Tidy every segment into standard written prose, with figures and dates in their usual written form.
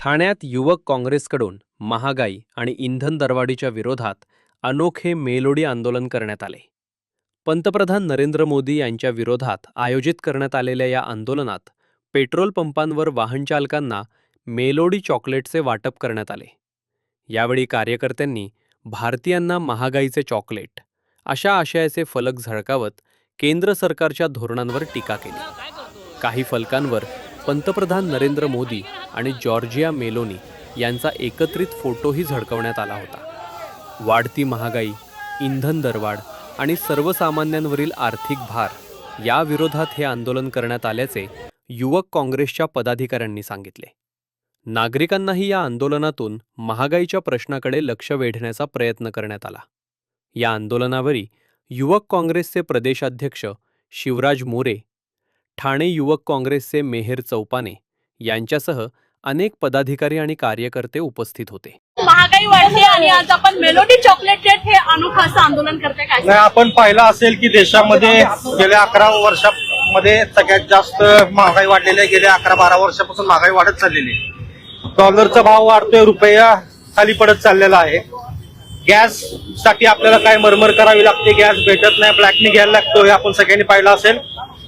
ठाण्यात युवक काँग्रेसकडून महागाई आणि इंधन दरवाढीच्या विरोधात अनोखे मेलोडी आंदोलन करण्यात आले. पंतप्रधान नरेंद्र मोदी यांच्या विरोधात आयोजित करण्यात आलेल्या या आंदोलनात पेट्रोल पंपांवर वाहनचालकांना मेलोडी चॉकलेटचे वाटप करण्यात आले. यावेळी कार्यकर्त्यांनी भारतीयांना महागाईचे चॉकलेट अशा आशयाचे फलक झळकावत केंद्र सरकारच्या धोरणांवर टीका केली. काही फलकांवर पंतप्रधान नरेंद्र मोदी आणि जॉर्जिया मेलोनी यांचा एकत्रित फोटोही झळकवण्यात आला होता. वाढती महागाई, इंधन दरवाढ आणि सर्वसामान्यांवरील आर्थिक भार या विरोधात हे आंदोलन करण्यात आल्याचे युवक काँग्रेसच्या पदाधिकाऱ्यांनी सांगितले. नागरिकांनाही या आंदोलनातून महागाईच्या प्रश्नाकडे लक्ष वेधण्याचा प्रयत्न करण्यात आला. या आंदोलनावेळी युवक काँग्रेसचे प्रदेशाध्यक्ष शिवराज मोरे, ठाणे युवक काँग्रेसचे मेहेर चौपाने यांच्यासह अनेक पदाधिकारी आणि कार्यकर्ते उपस्थित होते. महागाई वाढली आणि आज आपण मेलोडी चॉकलेट हे अनोखं असं आंदोलन करते काय? नाही, आपण पाहिलं असेल की देशामध्ये गेल्या 11 वर्षामध्ये सगळ्यात जास्त महागाई वाढलेली आहे. गेल्या 11-12 वर्षापासून महागाई वाढत चाललेली आहे. डॉलरचा भाव वाढतोय, रुपया खाली पडत चाललेला आहे. गॅस साठी आपल्याला काय मरमर करावी लागते, गॅस भेटत नाही, ब्लॅकने घ्यायला लागतो. हे आपण सगळ्यांनी पाहिलं असेल.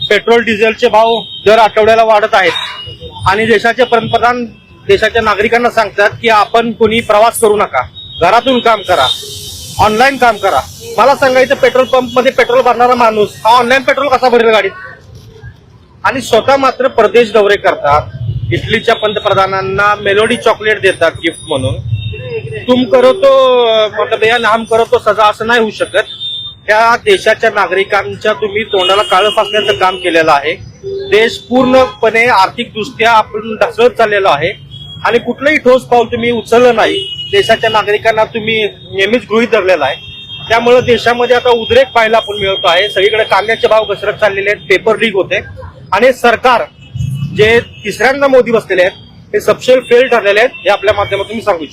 पेट्रोल डिझेलचे भाव दर आठवड्याला वाढत आहेत आणि देशाचे पंतप्रधान देशाच्या नागरिकांना सांगतात की आपण कोणी प्रवास करू नका, घरातून काम करा, ऑनलाईन काम करा. मला सांगायचं, पेट्रोल पंप मध्ये पेट्रोल भरणारा माणूस हा ऑनलाईन पेट्रोल कसा भरेल गाडीत? आणि स्वतः मात्र परदेश दौरे करतात. इटलीच्या पंतप्रधानांना मेलोडी चॉकलेट देतात गिफ्ट म्हणून. तुम करो तो मतलब या नाम करो तो सजा, असं नाही होऊ शकत. त्या देशाच्या नागरिकांच्या तुम्ही तोंडाला काळं फासण्याचं काम केलेलं आहे. देश पूर्णपणे आर्थिकदृष्ट्या आपण ढासळत चाललेलो आहे आणि कुठलंही ठोस पाऊल तुम्ही उचललं नाही. देशाच्या नागरिकांना तुम्ही नेहमीच गृहीत धरलेला आहे. त्यामुळे देशामध्ये आता उद्रेक पाहायला आपण मिळतो आहे. सगळीकडे कांद्याचे भाव घसरत चाललेले आहेत, पेपर लीक होते आणि सरकार जे तिसऱ्यांदा मोदी बसलेले आहेत हे सबशेल फेल ठरलेले आहेत. हे आपल्या माध्यमातून मी सांगू इच्छितो.